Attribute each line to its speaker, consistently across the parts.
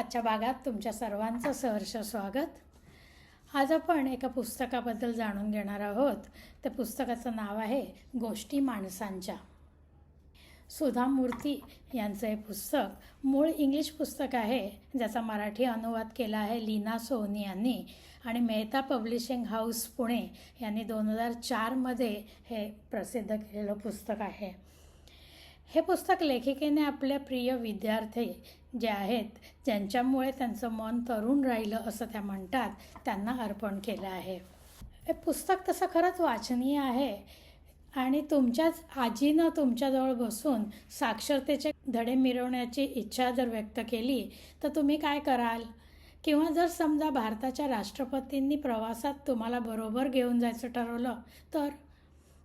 Speaker 1: आजच्या भागात तुमच्या सर्वांचं सहर्ष स्वागत। आज आपण एका पुस्तकाबद्दल जाणून घेणार आहोत। त्या पुस्तकाचं नाव आहे गोष्टी माणसांच्या। सुधा मूर्ती यांचं हे पुस्तक मूळ इंग्लिश पुस्तक आहे, ज्याचा मराठी अनुवाद केला आहे लीना सोहनी यांनी आणि मेहता पब्लिशिंग हाऊस पुणे यांनी 2004 मध्ये हे प्रसिद्ध केलेलं पुस्तक आहे। हे पुस्तक लेखिकेने आपल्या प्रिय विद्यार्थी जे आहेत, ज्यांच्यामुळे त्यांचं मन तरुण राहिलं असं त्या म्हणतात, त्यांना अर्पण केलं आहे। हे पुस्तक तसं खरंच वाचनीय आहे आणि तुमच्याच आजीनं तुमच्याजवळ बसून साक्षरतेचे धडे मिरवण्याची इच्छा जर व्यक्त केली तर तुम्ही काय कराल? किंवा जर समजा भारताच्या राष्ट्रपतींनी प्रवासात तुम्हाला बरोबर घेऊन जायचं ठरवलं तर?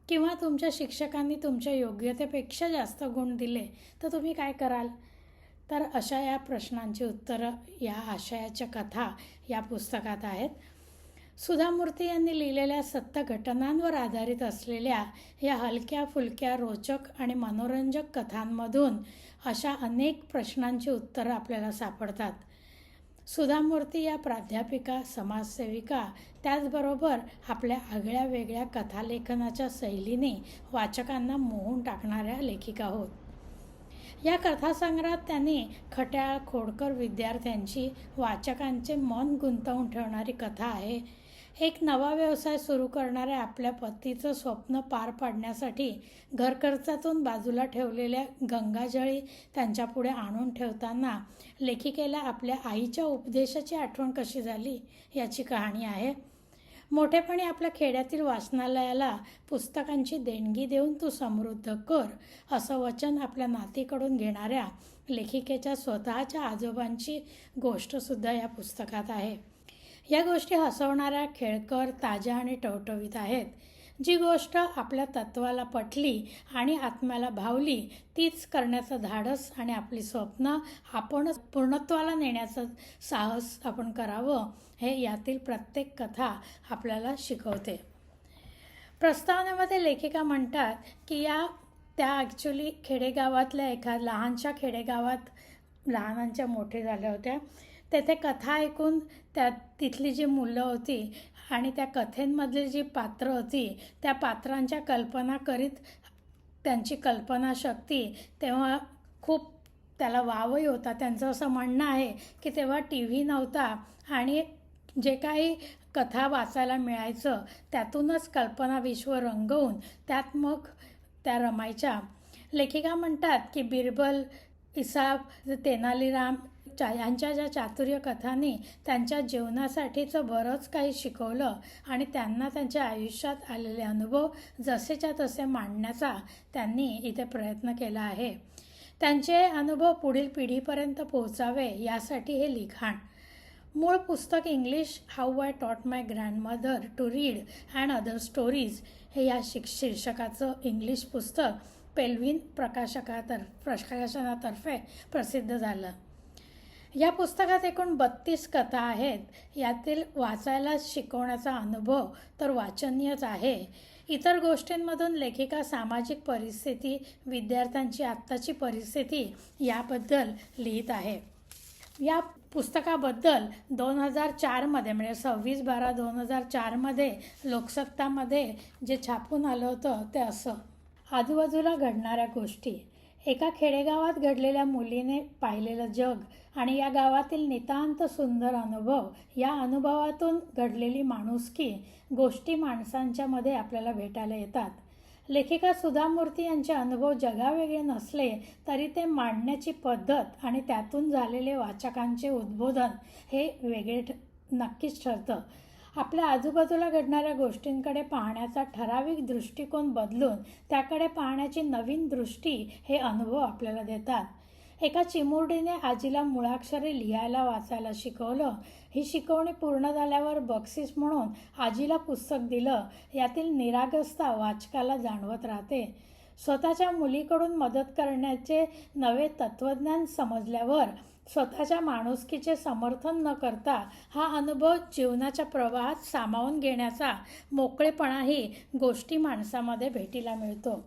Speaker 1: किंवा तुमच्या शिक्षकांनी तुमच्या योग्यतेपेक्षा जास्त गुण दिले तर तुम्ही काय कराल? तर अशा या प्रश्नांची उत्तरं या आशयाच्या कथा या पुस्तकात आहेत। सुधा मूर्ती यांनी लिहिलेल्या सत्य घटनांवर आधारित असलेल्या या हलक्या फुलक्या रोचक आणि मनोरंजक कथांमधून अशा अनेक प्रश्नांची उत्तरं आपल्याला सापडतात। सुधा मूर्ती या प्राध्यापिका, समाजसेविका, त्याचबरोबर आपल्या आगळ्या वेगळ्या कथालेखनाच्या शैलीने वाचकांना मोहून टाकणाऱ्या लेखिका होत। या कथासंग्रहात त्यांनी खट्याळ खोडकर विद्यार्थ्यांची वाचकांचे मन गुंतवून ठेवणारी कथा आहे। एक नवा व्यवसाय सुरू करणाऱ्या आपल्या पतीचं स्वप्न पार पाडण्यासाठी घरखर्चातून बाजूला ठेवलेल्या गंगाजळी त्यांच्यापुढे आणून ठेवताना लेखिकेला आपल्या आईच्या उपदेशाची आठवण कशी झाली याची कहाणी आहे। मोठेपणी आपल्या खेड्यातील वाचनालयाला पुस्तकांची देणगी देऊन तू समृद्ध कर असं वचन आपल्या नातीकडून घेणाऱ्या लेखिकेच्या स्वतःच्या आजोबांची गोष्टसुद्धा या पुस्तकात आहे। या गोष्टी हसवणाऱ्या, खेळकर, ताज्या आणि टवटवीत आहेत। जी गोष्ट आपल्या तत्वाला पटली आणि आत्म्याला भावली तीच करण्याचं धाडस आणि आपली स्वप्न आपण पूर्णत्वाला नेण्याचं साहस आपण करावं, हे यातील प्रत्येक कथा आपल्याला शिकवते। प्रस्तावनेमध्ये लेखिका म्हणतात की त्या ॲक्च्युली खेडेगावातल्या एका लहानशा खेडेगावात लहानांच्या मोठे झाल्या होत्या। तेथे कथा ऐकून तिथली जी मुलं होती आणि त्या कथेंमधली जी पात्र होती त्या पात्रांच्या कल्पना करीत त्यांची कल्पनाशक्ती तेव्हा खूप त्याला वावही होता। त्यांचं असं म्हणणं आहे की तेव्हा TV नव्हता आणि जे काही कथा वाचायला मिळायचं त्यातूनच कल्पना विश्व रंगवून त्यात मग त्या रमायच्या। लेखिका म्हणतात की बिरबल, इसाप, तेनालीराम यांच्या ज्या चातुर्य कथांनी त्यांच्या जीवनासाठीचं बरंच काही शिकवलं आणि त्यांना त्यांच्या आयुष्यात आलेले अनुभव जसेच्या तसे मांडण्याचा त्यांनी इथे प्रयत्न केला आहे। त्यांचे अनुभव पुढील पिढीपर्यंत पोहोचावे यासाठी हे लिखाण। मूळ पुस्तक English how I taught my grandmother to read and other stories हे या शीर्षकाचं इंग्लिश पुस्तक पेल्विन प्रकाशनातर्फे प्रसिद्ध झालं। या पुस्तकात एकूण 32 कथा आहेत। यातील वाचायला शिकवण्याचा अनुभव तर वाचनीयच आहे। इतर गोष्टींमधून लेखिका सामाजिक परिस्थिती, विद्यार्थ्यांची आत्ताची परिस्थिती याबद्दल लिहित आहे। या पुस्तकाबद्दल 2004 मध्ये म्हणजे 26/12/2004 मध्ये लोकसत्तामध्ये जे छापून आलं होतं ते असं: आजूबाजूला घडणाऱ्या गोष्टी, एका खेडेगावात घडलेल्या मुलीने पाहिलेलं जग आणि या गावातील नितांत सुंदर अनुभव, या अनुभवातून घडलेली माणुसकी, गोष्टी माणसांच्या मध्ये आपल्याला भेटायला येतात। लेखिका सुधा मूर्ती यांचे अनुभव जगावेगळे नसले तरी ते मांडण्याची पद्धत आणि त्यातून झालेले वाचकांचे उद्बोधन हे वेगळे नक्कीच ठरतं। आपल्या आजूबाजूला घडणाऱ्या गोष्टींकडे पाहण्याचा ठराविक दृष्टिकोन बदलून त्याकडे पाहण्याची नवीन दृष्टी हे अनुभव आपल्याला देतात। एका चिमुरडीने आजीला मुळाक्षरे लिहायला वाचायला शिकवलं। ही शिकवणी पूर्ण झाल्यावर बक्षीस म्हणून आजीला पुस्तक दिलं। यातील निरागसता वाचकाला जाणवत राहते। स्वतःच्या मुलीकडून मदत करण्याचे नवे तत्त्वज्ञान समजल्यावर स्वतःच्या माणुसकीचे समर्थन न करता हा अनुभव जीवनाच्या प्रवाहात सामावून घेण्याचा मोकळेपणाही गोष्टी माणसामध्ये भेटीला मिळतो।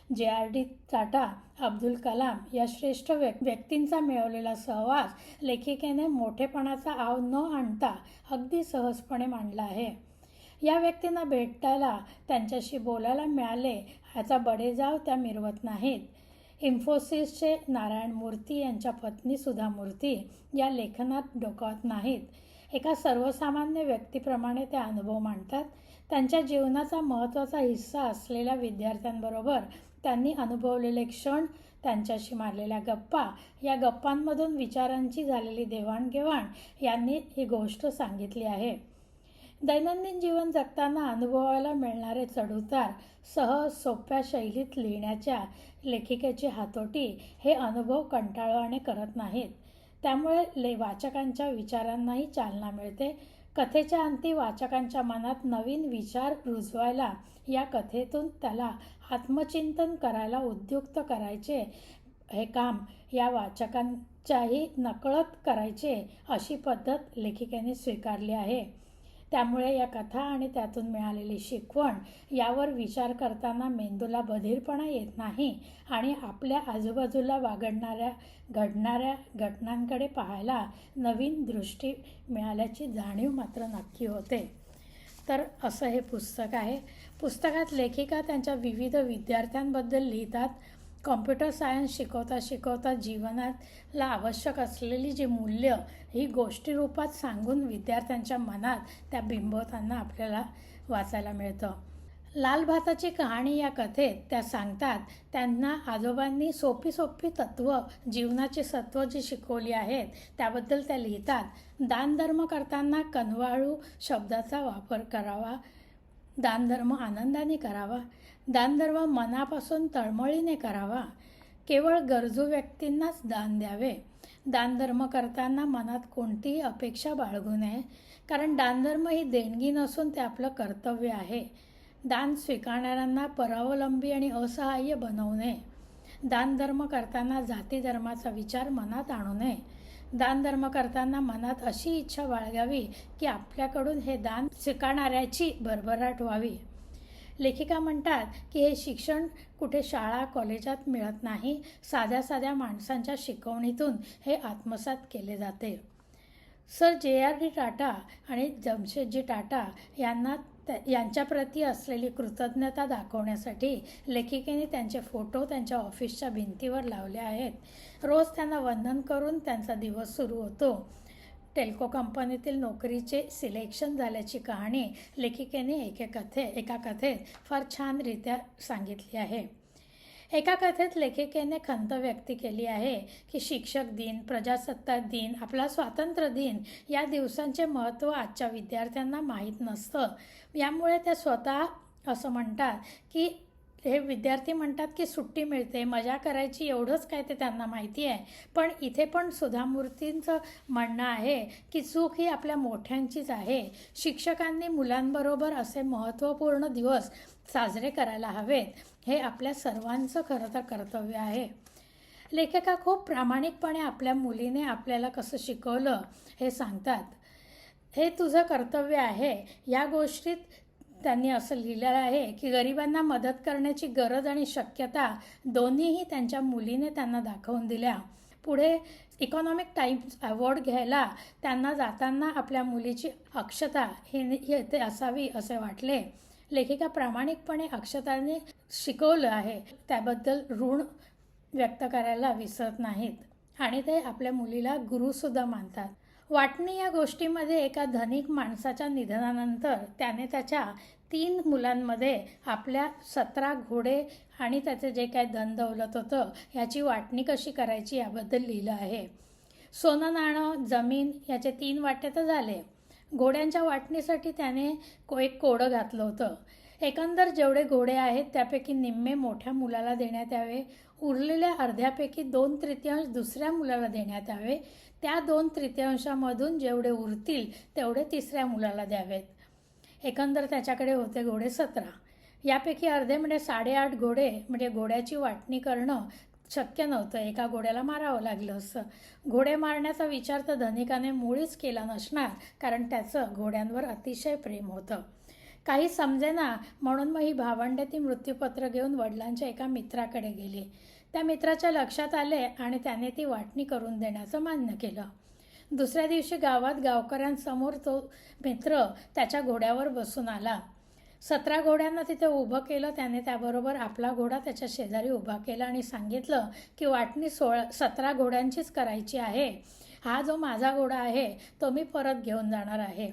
Speaker 1: JRD टाटा, अब्दुल कलाम या श्रेष्ठ व्यक्तींचा मिळवलेला सहवास लेखिकेने मोठेपणाचा आव न आणता अगदी सहजपणे मांडला आहे. या व्यक्तींना भेटायला, त्यांच्याशी बोलायला मिळाले ह्याचा बडेजाव त्या मिरवत नाहीत. इन्फोसिसचे नारायण मूर्ती यांच्या पत्नी सुधा मूर्ती या लेखनात डोकावत नाहीत. एका सर्वसामान्य व्यक्तीप्रमाणे ते अनुभव मांडतात. त्यांच्या जीवनाचा महत्त्वाचा हिस्सा असलेल्या विद्यार्थ्यांबरोबर त्यांनी अनुभवलेले क्षण, त्यांच्याशी मारलेल्या गप्पा, या गप्पांमधून विचारांची झालेली देवाणघेवाण यांनी ही गोष्ट सांगितली आहे. दैनंदिन जीवन जगताना अनुभवायला मिळणारे चढउतार सहज सोप्या शैलीत लिहिण्याच्या लेखिकेची हातोटी हे अनुभव कंटाळवाणे करत नाहीत. त्यामुळे वाचकांच्या विचारांनाही चालना मिळते. कथेच्या अंती वाचकांच्या मनात नवीन विचार रुजवायला, या कथेतून त्याला आत्मचिंतन करायला उद्युक्त करायचे हे काम या वाचकांच्याही नकळत करायचे अशी पद्धत लेखिकेने स्वीकारली आहे. त्यामुळे या कथा आणि त्यातून मिळालेली शिकवण यावर विचार करताना मेंदूला बधीरपणा येत नाही आणि आपल्या आजूबाजूला घडणाऱ्या घटनांकडे पाहायला नवीन दृष्टी मिळाल्याची जाणीव मात्र नक्की होते. तर असं हे पुस्तक आहे. पुस्तकात लेखिका त्यांच्या विविध विद्यार्थ्यांबद्दल लिहितात. कॉम्प्युटर सायन्स शिकवता शिकवता जीवनाला आवश्यक असलेली जी मूल्य ही गोष्टी रूपात सांगून विद्यार्थ्यांच्या मनात त्या बिंबवताना आपल्याला वाचायला मिळतं. लाल भाताची कहाणी या कथेत त्या सांगतात. त्यांना आजोबांनी सोपी तत्त्व, जीवनाची सत्व जी शिकवली आहेत त्याबद्दल त्या लिहितात. दानधर्म करताना कनवाळू शब्दाचा वापर करावा. दानधर्म आनंदाने करावा. दानधर्म मनापासून तळमळीने करावा. केवळ गरजू व्यक्तींनाच दान द्यावे. दानधर्म करताना मनात कोणतीही अपेक्षा बाळगू नये, कारण दानधर्म ही देणगी नसून ते आपलं कर्तव्य आहे. दान स्वीकारणाऱ्यांना परावलंबी आणि असहाय्य बनवू नये. दानधर्म करताना जाती धर्माचा विचार मनात आणू नये. दानधर्म करताना मनात अशी इच्छा बाळगावी की आपल्याकडून हे दान स्वीकारणाऱ्याची भरभराट व्हावी. लेखिका म्हणतात की हे शिक्षण कुठे शाळा कॉलेजात मिळत नाही. साध्या माणसांच्या शिकवणीतून हे आत्मसात केले जाते. सर JRD टाटा आणि जमशेदजी टाटा यांच्याप्रती असलेली कृतज्ञता दाखवण्यासाठी लेखिकेने त्यांचे फोटो त्यांच्या ऑफिसच्या भिंतीवर लावले आहेत. रोज त्यांना वंदन करून त्यांचा दिवस सुरू होतो. टेल्को कंपनीतील नोकरीचे सिलेक्शन झाल्याची कहाणी लेखिकेने एका कथेत फार छानरित्या सांगितली आहे. एका कथेत लेखिकेने खंत व्यक्त केली आहे की शिक्षक दिन, प्रजासत्ताक दिन, आपला स्वातंत्र्य दिन या दिवसांचे महत्त्व आजच्या विद्यार्थ्यांना माहीत नसतं. यामुळे त्या स्वतः असं म्हणतात की हे विद्यार्थी म्हणतात की सुट्टी मिळते, मजा करायची, एवढंच काय ते त्यांना माहिती आहे. पण इथे पण सुधा मूर्तींचं म्हणणं आहे की चूक ही आपल्या मोठ्यांचीच आहे. शिक्षकांनी मुलांबरोबर असे महत्त्वपूर्ण दिवस साजरे करायला हवेत. हे आपल्या सर्वांचं खरं तर कर्तव्य आहे. लेखिका खूप प्रामाणिकपणे आपल्या मुलीने आपल्याला कसं शिकवलं हे सांगतात. हे तुझं कर्तव्य आहे. या गोष्टीत त्यांनी असं लिहिलेलं आहे की गरिबांना मदत करण्याची गरज आणि शक्यता दोन्हीही त्यांच्या मुलीने त्यांना दाखवून दिल्या. पुढे इकॉनॉमिक टाइम्स अवॉर्ड घ्यायला त्यांना जाताना आपल्या मुलीची अक्षता ही ते असावी असे वाटले. लेखिका प्रामाणिकपणे अक्षताने शिकवलं आहे त्याबद्दल ऋण व्यक्त करायला विसरत नाहीत आणि ते आपल्या मुलीला गुरुसुद्धा मानतात. वाटणी या गोष्टीमध्ये एका धनिक माणसाच्या निधनानंतर त्याने त्याच्या 3 मुलांमध्ये आपल्या 17 घोडे आणि त्याचे जे काही धनदौलत होतं याची वाटणी कशी करायची याबद्दल लिहिलं आहे. सोनं नाणं जमीन याचे 3 वाटे तर झाले. घोड्यांच्या वाटणीसाठी त्याने एक कोडं घातलं होतं. एकंदर जेवढे घोडे आहेत त्यापैकी निम्मे मोठ्या मुलाला देण्यात यावे. उरलेल्या अर्ध्यापैकी 2/3 दुसऱ्या मुलाला देण्यात यावे. त्या 2/3मधून जेवढे उरतील तेवढे तिसऱ्या मुलाला द्यावेत. एकंदर त्याच्याकडे होते घोडे 17. यापैकी अर्धे म्हणजे 8.5 घोडे, म्हणजे घोड्याची वाटणी करणं शक्य नव्हतं. एका घोड्याला मारावं लागलं असतं. घोडे मारण्याचा विचार तर धनिकाने मुळीच केला नसणार, कारण त्याचं घोड्यांवर अतिशय प्रेम होतं. काही समजेना म्हणून मग ही भावंडे ती मृत्यूपत्र घेऊन वडिलांच्या एका मित्राकडे गेली. त्या मित्राच्या लक्षात आले आणि त्याने ती वाटणी करून देण्याचं मान्य केलं. दुसऱ्या दिवशी गावात गावकऱ्यांसमोर तो मित्र त्याच्या घोड्यावर बसून आला. 17 घोड्यांना तिथे उभं केलं. त्याने त्याबरोबर आपला घोडा त्याच्या शेजारी उभा केला आणि सांगितलं की वाटणी 17 घोड्यांचीच करायची आहे. हा जो माझा घोडा आहे तो मी परत घेऊन जाणार आहे.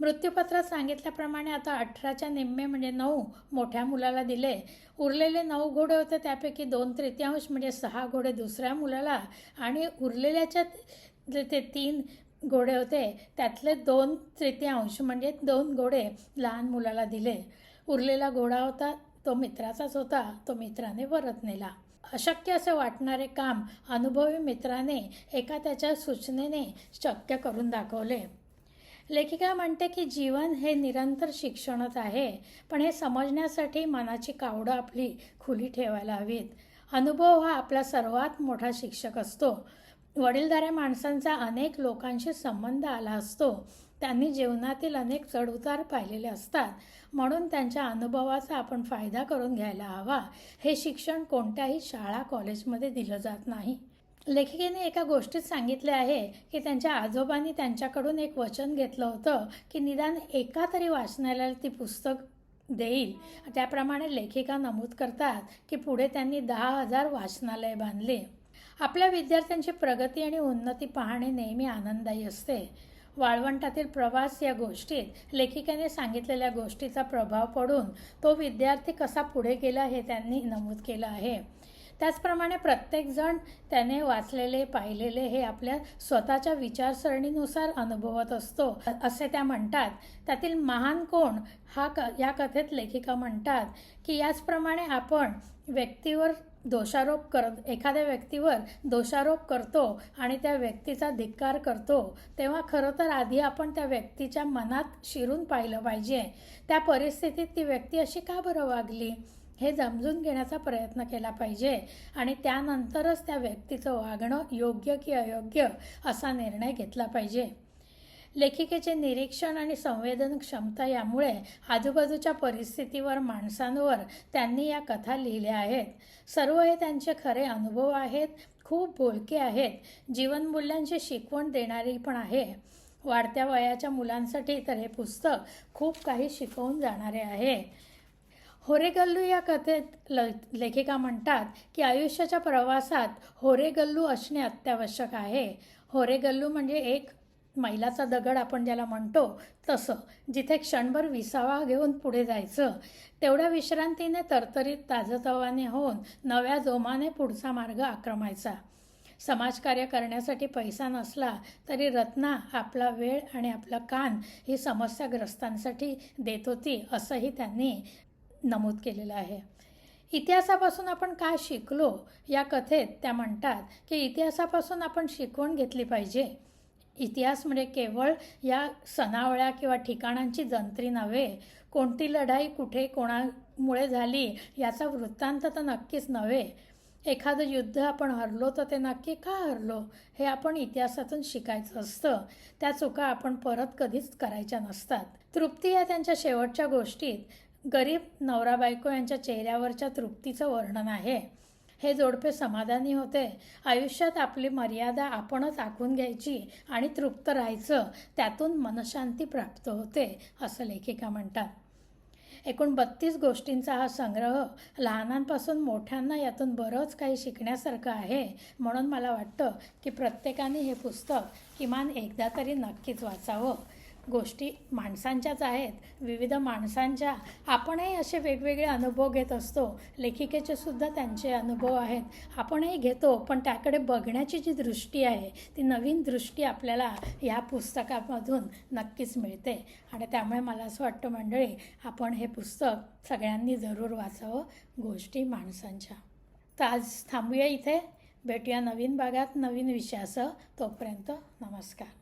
Speaker 1: मृत्यूपत्रात सांगितल्याप्रमाणे आता 18च्या निम्मे म्हणजे 9 मोठ्या मुलाला दिले. उरलेले 9 घोडे होते त्यापैकी 2/3 म्हणजे 6 घोडे दुसऱ्या मुलाला आणि उरलेल्याच्या ते 3 घोडे होते त्यातले 2/3 म्हणजे 2 घोडे लहान मुलाला दिले. उरलेला घोडा होता तो मित्राचाच होता. तो मित्राने परत नेला. अशक्य असे वाटणारे काम अनुभवी मित्राने एका त्याच्या सूचनेने शक्य करून दाखवले. लेखिका म्हणते की जीवन हे निरंतर शिक्षणच आहे, पण हे समजण्यासाठी मनाची कावडं आपली खुली ठेवायला हवीत. अनुभव हा आपला सर्वात मोठा शिक्षक असतो. वडीलधाऱ्या माणसांचा अनेक लोकांशी संबंध आला असतो. त्यांनी जीवनातील अनेक चढउतार पाहिलेले असतात, म्हणून त्यांच्या अनुभवाचा आपण फायदा करून घ्यायला हवा. हे शिक्षण कोणत्याही शाळा कॉलेजमध्ये दिलं जात नाही. लेखिकेने एका गोष्टीत सांगितले आहे की त्यांच्या आजोबांनी त्यांच्याकडून एक वचन घेतलं होतं की निदान एका तरी वाचनालयाला ती पुस्तक देईल. त्याप्रमाणे लेखिका नमूद करतात की पुढे त्यांनी 10,000 वाचनालय बांधले. आपल्या विद्यार्थ्यांची प्रगती आणि उन्नती पाहणे नेहमी आनंददायी असते. वाळवंटातील प्रवास या गोष्टीत लेखिकेने सांगितलेल्या गोष्टीचा प्रभाव पडून तो विद्यार्थी कसा पुढे गेला हे त्यांनी नमूद केलं आहे. त्याचप्रमाणे प्रत्येकजण त्याने वाचलेले पाहिलेले हे आपल्या स्वतःच्या विचारसरणीनुसार अनुभवत असतो असे त्या म्हणतात. त्यातील महान कोण या कथेत लेखिका म्हणतात की याचप्रमाणे आपण एखाद्या व्यक्तीवर दोषारोप करतो आणि त्या व्यक्तीचा धिक्कार करतो तेव्हा खरं तर आधी आपण त्या व्यक्तीच्या मनात शिरून पाहिलं पाहिजे. त्या परिस्थितीत ती व्यक्ती अशी का बरं वागली हे समजून घेण्याचा प्रयत्न केला पाहिजे आणि त्यानंतरच त्या व्यक्तीचं वागणं योग्य की अयोग्य असा निर्णय घेतला पाहिजे. लेखिकेचे निरीक्षण आणि संवेदन क्षमता यामुळे आजूबाजूच्या परिस्थितीवर माणसांवर त्यांनी या कथा लिहिल्या आहेत. सर्व हे त्यांचे खरे अनुभव आहेत. खूप बोलके आहेत. जीवनमूल्यांची शिकवण देणारी पण आहे. वाढत्या वयाच्या मुलांसाठी तर हे पुस्तक खूप काही शिकवून जाणारे आहे. होरेगल्लू या कथेत लेखिका म्हणतात की आयुष्याच्या प्रवासात होरेगल्लू असणे अत्यावश्यक आहे. होरेगल्लू म्हणजे एक मैलाचा दगड आपण ज्याला म्हणतो तसं, जिथे क्षणभर विसावा घेऊन पुढे जायचं. तेवढ्या विश्रांतीने तरतरीत ताजतवाने होऊन नव्या जोमाने पुढचा मार्ग आक्रमायचा. समाजकार्य करण्यासाठी पैसा नसला तरी रत्ना आपला वेळ आणि आपलं कान ही समस्याग्रस्तांसाठी देत होती असंही त्यांनी नमूद केलेलं आहे. इतिहासापासून आपण काय शिकलो या कथेत त्या म्हणतात की इतिहासापासून आपण शिकवण घेतली पाहिजे. इतिहास म्हणजे केवळ या सणावळ्या किंवा ठिकाणांची जंत्री नव्हे. कोणती लढाई कुठे कोणामुळे झाली याचा वृत्तांत तर नक्कीच नव्हे. एखादं युद्ध आपण हरलो तर ते नक्की का हरलो हे आपण इतिहासातून शिकायचं असतं. त्या चुका आपण परत कधीच करायच्या नसतात. तृप्ती या त्यांच्या शेवटच्या गोष्टीत गरीब नवरा बायको यांच्या चेहऱ्यावरच्या तृप्तीचं वर्णन आहे. हे जोडपे समाधानी होते. आयुष्यात आपली मर्यादा आपणच आखून घ्यायची आणि तृप्त राहायचं. त्यातून मनशांती प्राप्त होते असं लेखिका म्हणतात. एकूण 32 गोष्टींचा हा संग्रह लहानांपासून मोठ्यांना यातून बरंच काही शिकण्यासारखं आहे. म्हणून मला वाटतं की प्रत्येकाने हे पुस्तक किमान एकदा तरी नक्कीच वाचावं. गोष्टी माणसांच्याच आहेत, विविध माणसांच्या. आपणही असे वेगवेगळे अनुभव घेत असतो. लेखिकेचे सुद्धा त्यांचे अनुभव आहेत, आपणही घेतो. पण त्याकडे बघण्याची जी दृष्टी आहे ती नवीन दृष्टी आपल्याला ह्या पुस्तकामधून नक्कीच मिळते. आणि त्यामुळे मला असं वाटतं मंडळी, आपण हे पुस्तक सगळ्यांनी जरूर वाचावं, गोष्टी माणसांच्या. तर आज थांबूया इथे. भेटूया नवीन भागात नवीन विषयासह. तोपर्यंत नमस्कार.